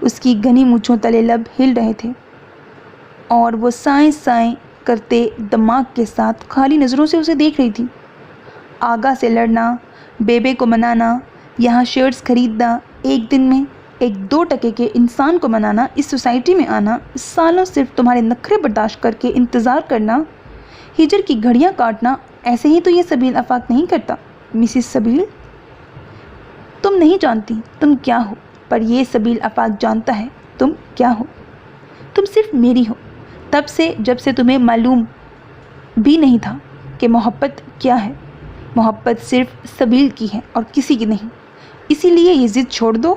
اس کی گھنی مونچھوں تلے لب ہل رہے تھے اور وہ سائیں سائیں کرتے دماغ کے ساتھ خالی نظروں سے اسے دیکھ رہی تھی۔ آگا سے لڑنا، بیبے کو منانا، یہاں شرٹس خریدنا، ایک دن میں 1-2 کے انسان کو منانا، اس سوسائٹی میں آنا، سالوں صرف تمہارے نخرے برداشت کر کے انتظار کرنا، ہجر کی گھڑیاں کاٹنا، ایسے ہی تو یہ سبیل آفاق نہیں کرتا مسز سبیل۔ تم نہیں جانتی تم کیا ہو، پر یہ سبیل آفاق جانتا ہے تم کیا ہو۔ تم صرف میری ہو، تب سے جب سے تمہیں معلوم بھی نہیں تھا کہ محبت کیا ہے۔ محبت صرف سبیل کی ہے اور کسی کی نہیں، اسی لیے یہ ضد چھوڑ دو۔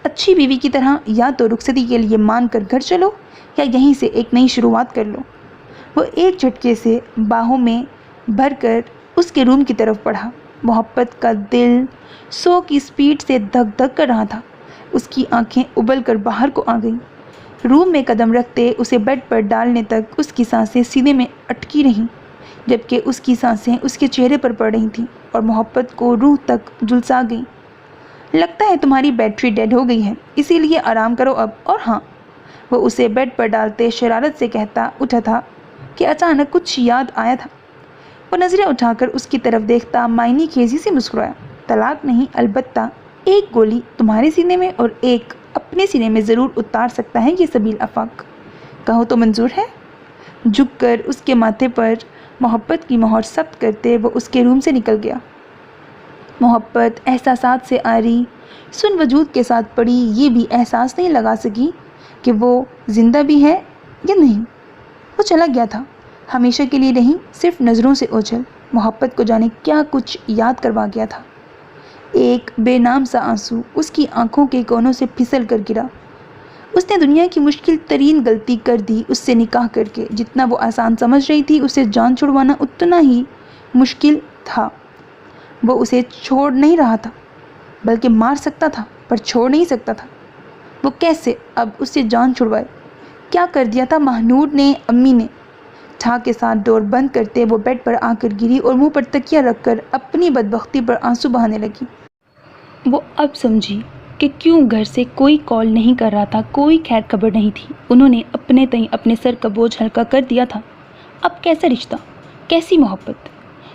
اچھی بیوی کی طرح یا تو رخصتی کے لیے مان کر گھر چلو یا یہیں سے ایک نئی شروعات کر لو۔ وہ ایک جھٹکے سے باہوں میں بھر کر اس کے روم کی طرف بڑھا۔ محبت کا دل 100 کی سپیڈ سے دھک دھک کر رہا تھا۔ اس کی آنکھیں ابل کر باہر کو آ گئیں۔ روم میں قدم رکھتے اسے بیڈ پر ڈالنے تک اس کی سانسیں سینے میں اٹکی رہیں، جبکہ اس کی سانسیں اس کے چہرے پر پڑ رہی تھیں اور محبت کو روح تک جھلسا گئیں۔ لگتا ہے تمہاری بیٹری ڈیڈ ہو گئی ہے، اسی لیے آرام کرو اب۔ اور ہاں، وہ اسے بیڈ پر ڈالتے شرارت سے کہتا اٹھا تھا کہ اچانک کچھ یاد آیا تھا۔ وہ نظریں اٹھا کر اس کی طرف دیکھتا معنی خیزی سے مسکرایا۔ طلاق نہیں، البتہ ایک گولی تمہارے سینے میں اور ایک اپنے سینے میں ضرور اتار سکتا ہے یہ سبیل آفاق۔ کہو تو منظور ہے؟ جھک کر اس کے ماتھے پر محبت کی مہر ثبت کرتے وہ اس کے روم سے نکل گیا۔ محبت احساسات سے آری سن وجود کے ساتھ پڑی یہ بھی احساس نہیں لگا سکی کہ وہ زندہ بھی ہے یا نہیں۔ وہ چلا گیا تھا، ہمیشہ کے لیے نہیں، صرف نظروں سے اوجھل۔ محبت کو جانے کیا کچھ یاد کروا گیا تھا۔ ایک بے نام سا آنسو اس کی آنکھوں کے کونوں سے پھسل کر گرا۔ اس نے دنیا کی مشکل ترین غلطی کر دی اس سے نکاح کر کے۔ جتنا وہ آسان سمجھ رہی تھی اسے جان چھڑوانا اتنا ہی مشکل تھا۔ وہ اسے چھوڑ نہیں رہا تھا، بلکہ مار سکتا تھا پر چھوڑ نہیں سکتا تھا۔ وہ کیسے اب اس سے جان چھڑوائے؟ کیا کر دیا تھا مہنور نے، امی نے؟ ٹھا کے ساتھ ڈور بند کرتے وہ بیڈ پر آ کر گری اور منہ پر تکیہ رکھ کر اپنی بدبختی پر آنسو بہانے لگی۔ وہ اب سمجھی کہ کیوں گھر سے کوئی کال نہیں کر رہا تھا، کوئی خیر خبر نہیں تھی۔ انہوں نے اپنے تئیں اپنے سر کا بوجھ ہلکا کر دیا تھا۔ اب کیسا رشتہ، کیسی محبت؟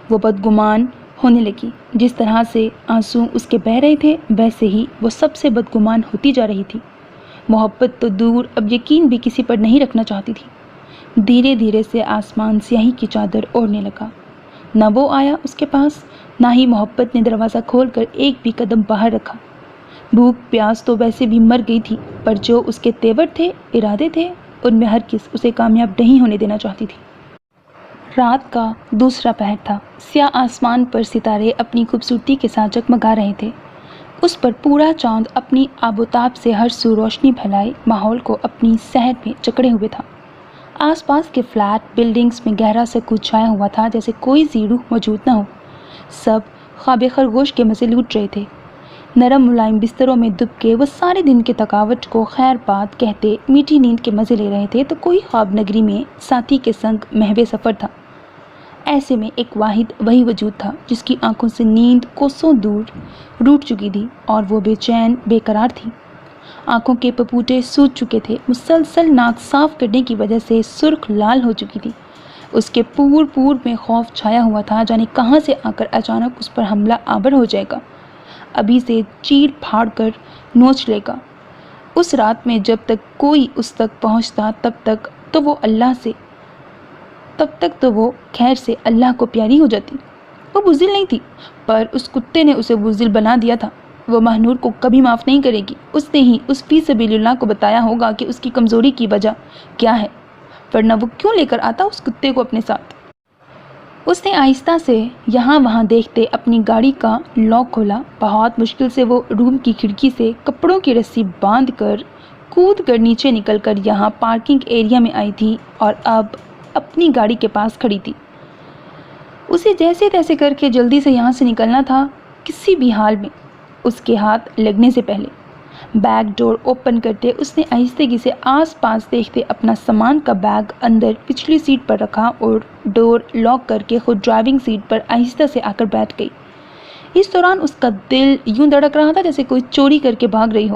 وہ بدگمان ہونے لگی۔ جس طرح سے آنسو اس کے بہہ رہے تھے ویسے ہی وہ سب سے بدگمان ہوتی جا رہی تھی۔ محبت تو دور، اب یقین بھی کسی پر نہیں رکھنا چاہتی تھی۔ دھیرے دھیرے سے آسمان سیاہی کی چادر اوڑھنے لگا۔ نہ وہ آیا اس کے پاس، نہ ہی محبت نے دروازہ کھول کر ایک بھی قدم باہر رکھا۔ بھوک پیاس تو ویسے بھی مر گئی تھی، پر جو اس کے تیور تھے، ارادے تھے، ان میں ہرگز اسے کامیاب نہیں ہونے دینا چاہتی تھی۔ رات کا دوسرا پہر تھا۔ سیاہ آسمان پر ستارے اپنی خوبصورتی کے ساتھ جگمگا رہے تھے۔ اس پر پورا چاند اپنی آب و تاب سے ہر سو روشنی پھیلائے ماحول کو اپنی سحر میں جکڑے ہوئے تھا۔ آس پاس کے فلیٹ بلڈنگز میں گہرا سکوت چھایا ہوا تھا، جیسے کوئی ذی روح موجود نہ ہو۔ سب خواب خرگوش کے مزے لوٹ رہے تھے۔ نرم ملائم بستروں میں دب کے وہ سارے دن کے تھکاوٹ کو خیر بات کہتے میٹھی نیند کے مزے لے رہے تھے، تو کوئی خواب نگری میں ساتھی کے سنگ محو سفر تھا۔ ایسے میں ایک واحد وہی وجود تھا جس کی آنکھوں سے نیند کوسوں دور روٹ چکی تھی اور وہ بے چین بے قرار تھی۔ آنکھوں کے پپوٹے سوج چکے تھے، مسلسل ناک صاف کرنے کی وجہ سے سرخ لال ہو چکی تھی۔ اس کے پور پور میں خوف چھایا ہوا تھا، جانے کہاں سے آ کر اچانک اس پر حملہ آور ہو جائے گا، ابھی سے چیر پھاڑ کر نوچ لے گا۔ اس رات میں جب تک کوئی اس تک پہنچتا تب تک تو وہ خیر سے اللہ کو پیاری ہو جاتی۔ وہ بزدل نہیں تھی، پر اس کتے نے اسے بزدل بنا دیا تھا۔ وہ مہنور کو کبھی معاف نہیں کرے گی۔ اس نے ہی اس فی سبیل اللہ کو بتایا ہوگا کہ اس کی کمزوری کی وجہ کیا ہے، ورنہ وہ کیوں لے کر آتا اس کتے کو اپنے ساتھ۔ اس نے آہستہ سے یہاں وہاں دیکھتے اپنی گاڑی کا لاک کھولا۔ بہت مشکل سے وہ روم کی کھڑکی سے کپڑوں کی رسی باندھ کر کود کر نیچے نکل کر یہاں پارکنگ ایریا میں آئی تھی اور اب اپنی گاڑی کے پاس کھڑی تھی۔ اسے جیسے تیسے کر کے جلدی سے یہاں سے نکلنا تھا، کسی بھی حال میں اس کے ہاتھ لگنے سے پہلے۔ بیگ ڈور اوپن کرتے اس نے آہستگی سے آس پاس دیکھتے اپنا سامان کا بیگ اندر پچھلی سیٹ پر رکھا اور ڈور لاک کر کے خود ڈرائیونگ سیٹ پر آہستہ سے آ کر بیٹھ گئی۔ اس دوران اس کا دل یوں دھڑک رہا تھا جیسے کوئی چوری کر کے بھاگ رہی ہو۔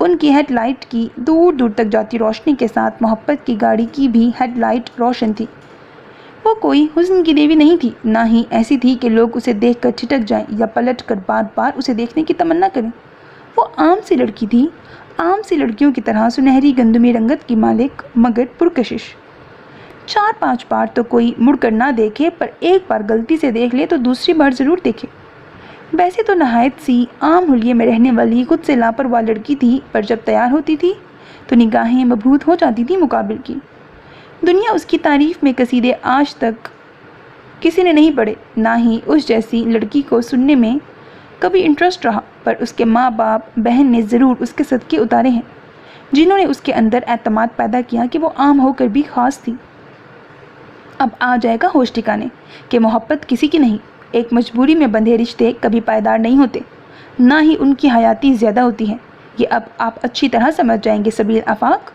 ان کی ہیڈ لائٹ کی دور دور تک جاتی روشنی کے ساتھ محبت کی گاڑی کی بھی ہیڈ لائٹ روشن تھی۔ وہ کوئی حسن کی دیوی نہیں تھی، نہ ہی ایسی تھی کہ لوگ اسے دیکھ کر ٹھٹک جائیں یا پلٹ کر بار بار اسے دیکھنے کی تمنا کریں۔ وہ عام سی لڑکی تھی، عام سی لڑکیوں کی طرح سنہری گندمی رنگت کی مالک، مگر پرکشش۔ 4-5 بار تو کوئی مڑ کر نہ دیکھے، پر ایک بار غلطی سے دیکھ لے تو دوسری بار ضرور دیکھے۔ ویسے تو نہایت سی عام حلیے میں رہنے والی خود سے لاپرواہ لڑکی تھی، پر جب تیار ہوتی تھی تو نگاہیں مبہوت ہو جاتی تھی مقابل کی۔ دنیا اس کی تعریف میں قصیدے آج تک کسی نے نہیں پڑھے، نہ ہی اس جیسی لڑکی کو سننے میں کبھی انٹرسٹ رہا، پر اس کے ماں باپ بہن نے ضرور اس کے صدقے اتارے ہیں، جنہوں نے اس کے اندر اعتماد پیدا کیا کہ وہ عام ہو کر بھی خاص تھی۔ اب آ جائے گا ہوش ٹھکانے کہ محبت کسی کی نہیں، ایک مجبوری میں بندھے رشتے کبھی پائیدار نہیں ہوتے، نہ ہی ان کی حیاتی زیادہ ہوتی ہے۔ یہ اب آپ اچھی طرح سمجھ جائیں گے سبیل آفاق۔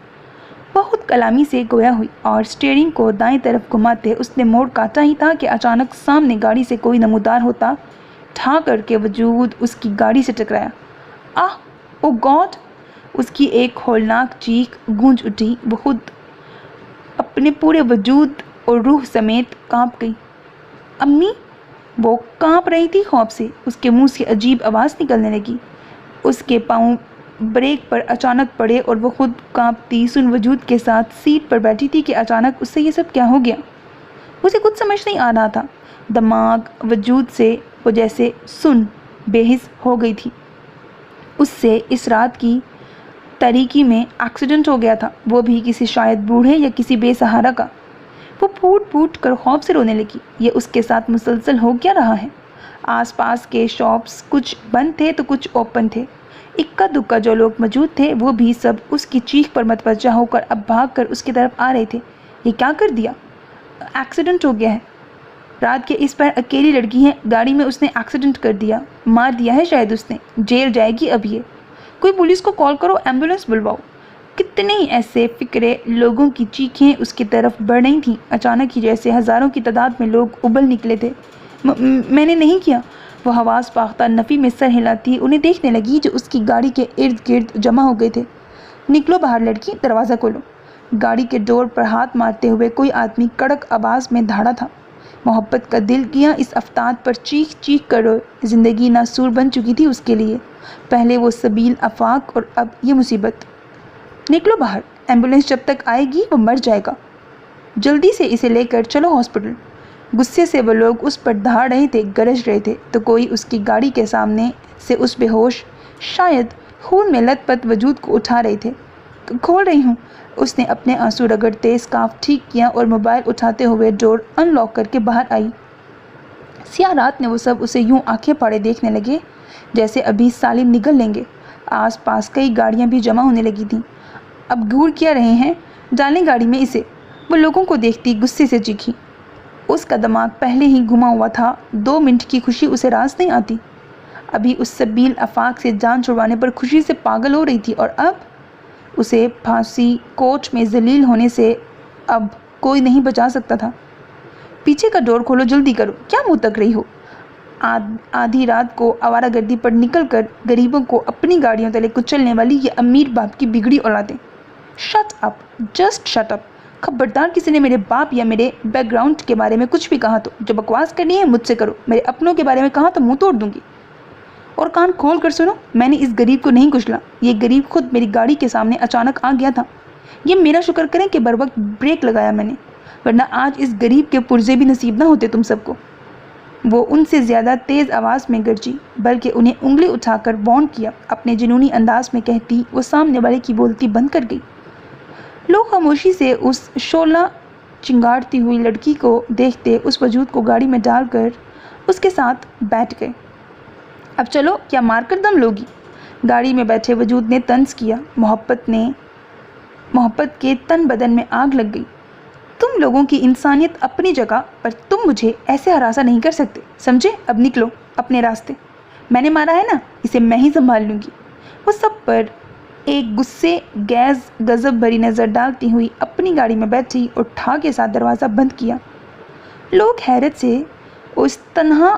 بہت کلامی سے گویا ہوئی اور اسٹیئرنگ کو دائیں طرف گھماتے اس نے موڑ کاٹا ہی تھا کہ اچانک سامنے گاڑی سے کوئی نمودار ہوتا ٹھا کر کے وجود اس کی گاڑی سے ٹکرایا۔ آہ او گاڈ! اس کی ایک ہولناک چیخ گونج اٹھی۔ وہ خود اپنے پورے وجود اور روح سمیت کانپ گئی۔ امی! وہ کانپ رہی تھی خوف سے۔ اس کے منہ سے عجیب آواز نکلنے لگی۔ اس کے پاؤں بریک پر اچانک پڑے اور وہ خود کانپتی سن وجود کے ساتھ سیٹ پر بیٹھی تھی کہ اچانک اس سے یہ سب کیا ہو گیا۔ اسے کچھ سمجھ نہیں آ رہا تھا۔ دماغ وجود سے وہ جیسے سن بے حس ہو گئی تھی۔ اس سے اس رات کی تاریکی میں ایکسیڈنٹ ہو گیا تھا، وہ بھی کسی شاید بوڑھے یا کسی بے سہارا کا۔ وہ پھوٹ پھوٹ کر خوف سے رونے لگی۔ یہ اس کے ساتھ مسلسل ہو کیا رہا ہے؟ آس پاس کے شاپس کچھ بند تھے تو کچھ اوپن تھے۔ اکا دکا جو لوگ موجود تھے وہ بھی سب اس کی چیخ پر متوجہ ہو کر اب بھاگ کر اس کی طرف آ رہے تھے۔ یہ کیا کر دیا؟ ایکسیڈنٹ ہو گیا ہے۔ رات کے اس پر اکیلی لڑکی ہے، گاڑی میں اس نے ایکسیڈنٹ کر دیا، مار دیا ہے شاید اس نے، جیل جائے گی اب یہ۔ کوئی پولیس کو کال کرو، ایمبولینس بلواؤ۔ کتنے ہی ایسے فکرے لوگوں کی چیخیں اس کی طرف بڑھ رہی تھیں، اچانک ہی جیسے ہزاروں کی تعداد میں لوگ ابل نکلے تھے۔ میں نے نہیں کیا، وہ حواس باختہ نفی میں سر ہلاتی انہیں دیکھنے لگی جو اس کی گاڑی کے ارد گرد جمع ہو گئے تھے۔ نکلو باہر لڑکی، دروازہ کھولو۔ گاڑی کے ڈور پر ہاتھ مارتے ہوئے کوئی آدمی کڑک آواز میں دھاڑا تھا۔ محبت کا دل کیا اس افتاد پر چیخ چیخ کر روئے۔ زندگی ناسور بن چکی تھی اس کے لیے، پہلے وہ سبیل آفاق اور اب یہ مصیبت۔ نکلو باہر، ایمبولینس جب تک آئے گی وہ مر جائے گا، جلدی سے اسے لے کر چلو ہاسپٹل۔ غصے سے وہ لوگ اس پر دھاڑ رہے تھے، گرج رہے تھے، تو کوئی اس کی گاڑی کے سامنے سے اس بے ہوش، شاید خون میں لت پت وجود کو اٹھا رہے تھے۔ کھول رہی ہوں، اس نے اپنے آنسو رگڑتے اسکارف ٹھیک کیا اور موبائل اٹھاتے ہوئے ڈور ان لاک کر کے باہر آئی۔ سیاہ رات میں وہ سب اسے یوں آنکھیں پھاڑے دیکھنے لگے جیسے ابھی سالم نگل لیں گے۔ آس پاس کئی گاڑیاں بھی جمع ہونے لگی تھیں۔ اب گھور کیا رہے ہیں، ڈالیں گاڑی میں اسے، وہ لوگوں کو دیکھتی غصے سے چیخی۔ اس کا دماغ پہلے ہی گھما ہوا تھا، 2 منٹ کی خوشی اسے راس نہیں آتی۔ ابھی اس سبیل آفاق سے جان چھڑوانے پر خوشی سے پاگل ہو رہی تھی، اور اب اسے پھانسی کوچ میں ذلیل ہونے سے اب کوئی نہیں بچا سکتا تھا۔ پیچھے کا ڈور کھولو، جلدی کرو، کیا منہ تک رہی ہو؟ آدھی رات کو آوارہ گردی پر نکل کر غریبوں کو اپنی گاڑیوں تلے کچلنے والی یہ امیر باپ کی بگڑی اولادیں۔ Shut up, just shut up. خبردار کسی نے میرے باپ یا میرے بیک گراؤنڈ کے بارے میں کچھ بھی کہا تو جو بکواس کرنی ہے مجھ سے کرو، میرے اپنوں کے بارے میں کہا تو منہ توڑ دوں گی۔ اور کان کھول کر سنو، میں نے اس غریب کو نہیں کچلا، یہ غریب خود میری گاڑی کے سامنے اچانک آ گیا تھا۔ یہ میرا شکر کریں کہ بر وقت بریک لگایا میں نے، ورنہ آج اس غریب کے پرزے بھی نصیب نہ ہوتے تم سب کو۔ وہ ان سے زیادہ تیز آواز میں گرجی، بلکہ انہیں انگلی اٹھا کر وارن کیا۔ اپنے جنونی انداز میں کہتی وہ سامنے والے کی بولتی بند کر گئی۔ لوگ خاموشی سے اس شعلہ چنگاڑتی ہوئی لڑکی کو دیکھتے اس وجود کو گاڑی میں ڈال کر اس کے ساتھ بیٹھ گئے۔ اب چلو، کیا مار کر دم لوگی؟ گاڑی میں بیٹھے وجود نے طنز کیا۔ محبت کے تن بدن میں آگ لگ گئی۔ تم لوگوں کی انسانیت اپنی جگہ، پر تم مجھے ایسے ہراساں نہیں کر سکتے، سمجھے؟ اب نکلو اپنے راستے، میں نے مارا ہے نا، اسے میں ہی سنبھال لوں گی۔ وہ سب پر ایک غصے گیز غضب بھری نظر ڈالتی ہوئی اپنی گاڑی میں بیٹھی اور ٹھا کے ساتھ دروازہ بند کیا۔ لوگ حیرت سے اس تنہا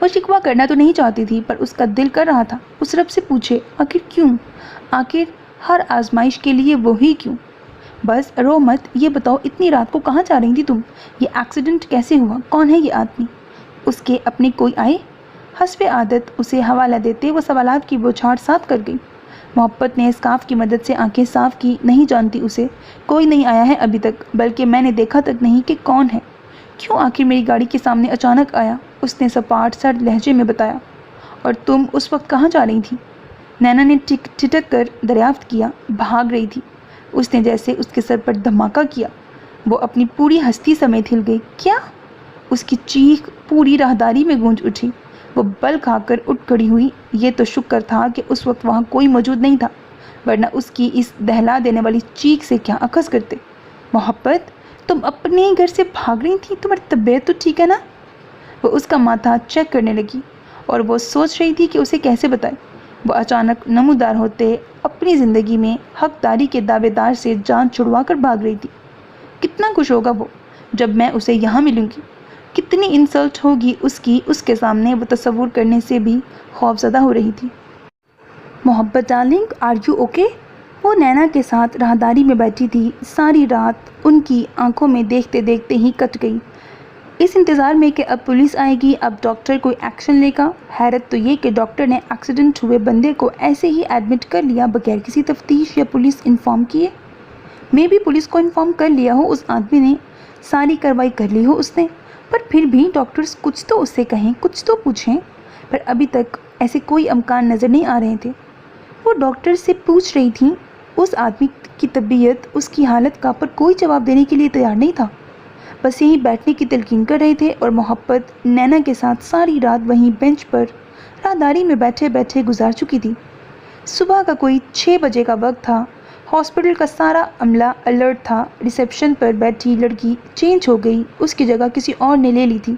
وہ شکوہ کرنا تو نہیں چاہتی تھی، پر اس کا دل کر رہا تھا اس رب سے پوچھے آخر کیوں، آخر ہر آزمائش کے لیے وہی کیوں۔ بس رو مت، یہ بتاؤ اتنی رات کو کہاں جا رہی تھی تم؟ یہ ایکسیڈنٹ کیسے ہوا؟ کون ہے یہ آدمی؟ اس کے اپنے کوئی آئے؟ حسب عادت اسے حوالہ دیتے وہ سوالات کی بوچھاڑ صاف کر گئی۔ محبت نے اسکارف کی مدد سے آنکھیں صاف کی۔ نہیں جانتی اسے، کوئی نہیں آیا ہے ابھی تک، بلکہ میں نے دیکھا تک نہیں کہ کون ہے۔ کیوں آخر میری گاڑی کے سامنے اچانک آیا؟ اس نے سپاٹ سرد لہجے میں بتایا۔ اور تم اس وقت کہاں جا رہی تھی؟ نینا نے ٹھٹک کر دریافت کیا۔ بھاگ رہی تھی، اس نے جیسے اس کے سر پر دھماکہ کیا۔ وہ اپنی پوری ہستی سمیت ہل گئی۔ کیا؟ اس کی چیخ پوری راہداری میں گونج اٹھی۔ وہ بل کھا کر اٹھ کھڑی ہوئی۔ یہ تو شکر تھا کہ اس وقت وہاں کوئی موجود نہیں تھا، ورنہ اس کی اس دہلا دینے والی چیخ سے کیا اخذ کرتے۔ محبت، تم اپنے ہی گھر سے بھاگ رہی تھی؟ تمہاری طبیعت تو ٹھیک ہے نا؟ وہ اس کا ماتھا چیک کرنے لگی اور وہ سوچ رہی تھی کہ اسے کیسے بتائے۔ وہ اچانک نمودار ہوتے اپنی زندگی میں حقداری کے دعوے دار سے جان چھڑوا کر بھاگ رہی تھی۔ کتنا خوش ہوگا وہ جب میں اسے یہاں ملوں گی، کتنی انسلٹ ہوگی اس کی اس کے سامنے، وہ تصور کرنے سے بھی خوف زدہ ہو رہی تھی۔ محبت ڈارلنگ، آر یو اوکے؟ وہ نینا کے ساتھ راہداری میں بیٹھی تھی۔ ساری رات ان کی آنکھوں میں دیکھتے دیکھتے ہی کٹ گئی، اس انتظار میں کہ اب پولیس آئے گی، اب ڈاکٹر کوئی ایکشن لے گا۔ حیرت تو یہ کہ ڈاکٹر نے ایکسیڈنٹ ہوئے بندے کو ایسے ہی ایڈمٹ کر لیا بغیر کسی تفتیش یا پولیس انفارم کیے۔ میں بھی پولیس کو انفارم کر لیا ہو اس آدمی نے، ساری کارروائی کر لی ہو اس نے، پر پھر بھی ڈاکٹرز کچھ تو اس سے کہیں، کچھ تو پوچھیں، پر ابھی تک ایسے کوئی امکان نظر نہیں آ رہے تھے۔ وہ ڈاکٹر سے پوچھ رہی تھیں اس آدمی کی طبیعت، اس کی حالت کا، پر کوئی جواب دینے کے لیے تیار نہیں تھا، بس یہیں بیٹھنے کی تلقین کر رہے تھے۔ اور محبت نینا کے ساتھ ساری رات وہیں بینچ پر راہداری میں بیٹھے بیٹھے گزار چکی تھی۔ صبح کا کوئی 6 بجے کا وقت تھا۔ ہاسپٹل کا سارا عملہ الرٹ تھا۔ ریسیپشن پر بیٹھی لڑکی چینج ہو گئی، اس کی جگہ کسی اور نے لے لی تھی۔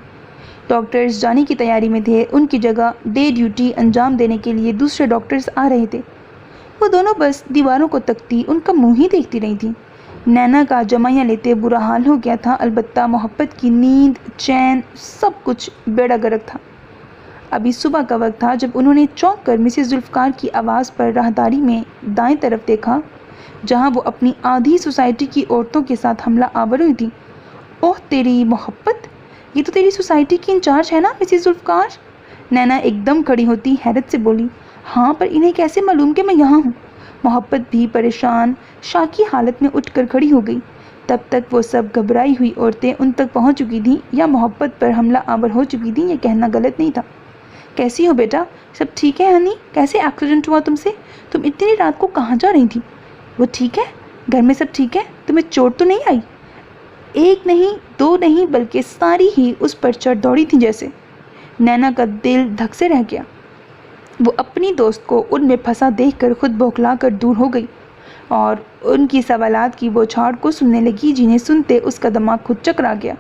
ڈاکٹرز جانے کی تیاری میں تھے، ان کی جگہ ڈے ڈیوٹی انجام دینے کے لیے دوسرے ڈاکٹرز آ رہے تھے۔ وہ دونوں بس دیواروں کو تکتی، ان کا منہ ہی دیکھتی رہی تھیں۔ نینا کا جمائیاں لیتے برا حال ہو گیا تھا، البتہ محبت کی نیند، چین، سب کچھ بیڑا گرک تھا۔ ابھی صبح کا وقت تھا جب انہوں نے چونک کر مسز ذوالفقار کی آواز پر راہداری میں دائیں طرف دیکھا، جہاں وہ اپنی آدھی سوسائٹی کی عورتوں کے ساتھ حملہ آور ہوئی تھی۔ اوہ تیری محبت، یہ تو تیری سوسائٹی کی انچارج ہے نا مسز ذوالفقار؟ نینا ایک دم کھڑی ہوتی حیرت سے بولی۔ ہاں، پر انہیں کیسے معلوم کہ میں یہاں ہوں؟ محبت بھی پریشان شاکی حالت میں اٹھ کر کھڑی ہو گئی۔ تب تک وہ سب گھبرائی ہوئی عورتیں ان تک پہنچ چکی تھیں، یا محبت پر حملہ آور ہو چکی تھیں، یہ کہنا غلط نہیں تھا۔ کیسی ہو بیٹا؟ سب ٹھیک ہے ہنی؟ کیسے ایکسیڈنٹ ہوا تم سے؟ تم اتنی رات کو کہاں جا رہی تھی؟ وہ ٹھیک ہے، گھر میں سب ٹھیک ہے؟ تمہیں چوٹ تو نہیں آئی؟ ایک نہیں، دو نہیں، بلکہ ساری ہی اس پر چڑھ دوڑی تھیں جیسے۔ نینا کا دل دھک سے رہ گیا۔ وہ اپنی دوست کو ان میں پھنسا دیکھ کر خود بوکھلا کر دور ہو گئی اور ان کی سوالات کی بوچھاڑ کو سننے لگی، جنہیں سنتے اس کا دماغ خود چکرا گیا۔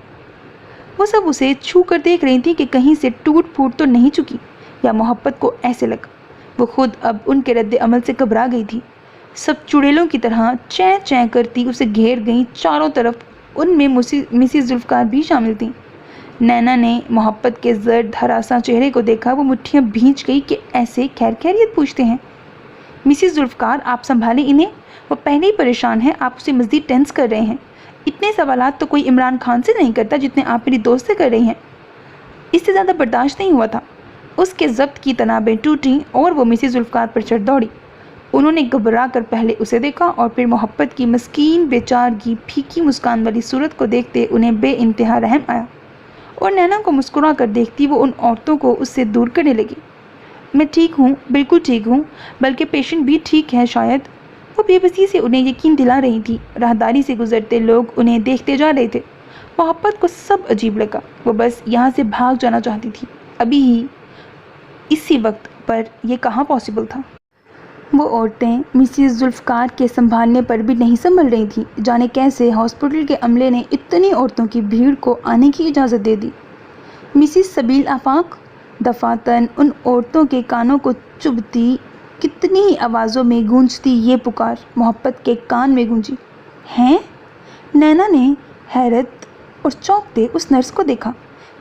وہ سب اسے چھو کر دیکھ رہی تھی کہ کہیں سے ٹوٹ پھوٹ تو نہیں چکی، یا محبت کو ایسے لگا۔ وہ خود اب ان کے رد عمل سے گھبرا گئی تھی۔ سب چڑیلوں کی طرح چیں چیں کرتی اسے گھیر گئیں چاروں طرف، ان میں مسز ذوالفقار بھی شامل تھیں۔ نینا نے محبت کے زرد ہراساں چہرے کو دیکھا، وہ مٹھیاں بھینچ گئی کہ ایسے خیر خیریت پوچھتے ہیں۔ مسز ذوالفقار، آپ سنبھالیں انہیں، وہ پہلے ہی پریشان ہے، آپ اسے مزید ٹینس کر رہے ہیں۔ اتنے سوالات تو کوئی عمران خان سے نہیں کرتا جتنے آپ میری دوست سے کر رہی ہیں۔ اس سے زیادہ برداشت نہیں ہوا تھا۔ اس کے ضبط کی تنابیں ٹوٹیں اور وہ مسز ذوالفقار پر چڑھ دوڑی۔ انہوں نے گھبرا کر پہلے اسے دیکھا اور پھر محبت کی مسکین بے چارگی پھیکی مسکان والی صورت کو دیکھتے انہیں بے انتہا رحم آیا، اور نینا کو مسکرا کر دیکھتی وہ ان عورتوں کو اس سے دور کرنے لگی۔ میں ٹھیک ہوں، بالکل ٹھیک ہوں، بلکہ پیشنٹ بھی ٹھیک ہے شاید، وہ بے بسی سے انہیں یقین دلا رہی تھی۔ راہداری سے گزرتے لوگ انہیں دیکھتے جا رہے تھے۔ محبت کو سب عجیب لگا، وہ بس یہاں سے بھاگ جانا چاہتی تھی۔ ابھی ہی اسی وقت پر یہ کہاں پاسبل تھا؟ وہ عورتیں مسز ذوالفقار کے سنبھالنے پر بھی نہیں سنبھل رہی تھیں، جانے کیسے ہاسپٹل کے عملے نے اتنی عورتوں کی بھیڑ کو آنے کی اجازت دے دی۔ مسز سبیل آفاق، دفاتن ان عورتوں کے کانوں کو چبھتی کتنی ہی آوازوں میں گونجتی یہ پکار محبت کے کان میں گونجی۔ ہیں؟ نینا نے حیرت اور چونکتے اس نرس کو دیکھا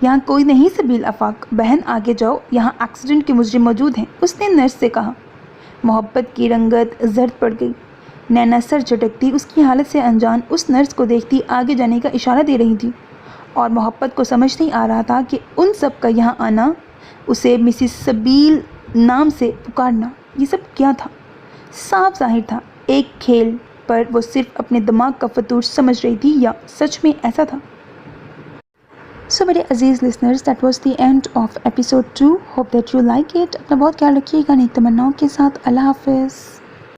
یہاں کوئی نہیں سبیل آفاق، بہن آگے جاؤ، یہاں ایکسیڈنٹ کے مجرم موجود ہیں، اس نے نرس سے کہا۔ محبت کی رنگت زرد پڑ گئی، نینا سر جھٹکتی اس کی حالت سے انجان اس نرس کو دیکھتی آگے جانے کا اشارہ دے رہی تھی، اور محبت کو سمجھ نہیں آ رہا تھا کہ ان سب کا یہاں آنا، اسے مسز سبیل نام سے پکارنا، یہ سب کیا تھا؟ صاف ظاہر تھا ایک کھیل، پر وہ صرف اپنے دماغ کا فتور سمجھ رہی تھی یا سچ میں ایسا تھا؟ سو میرے عزیز listeners, that was the end of episode 2. Hope that you like it. اپنا بہت خیال رکھیے گا نیک تمناؤں کے ساتھ. اللہ حافظ.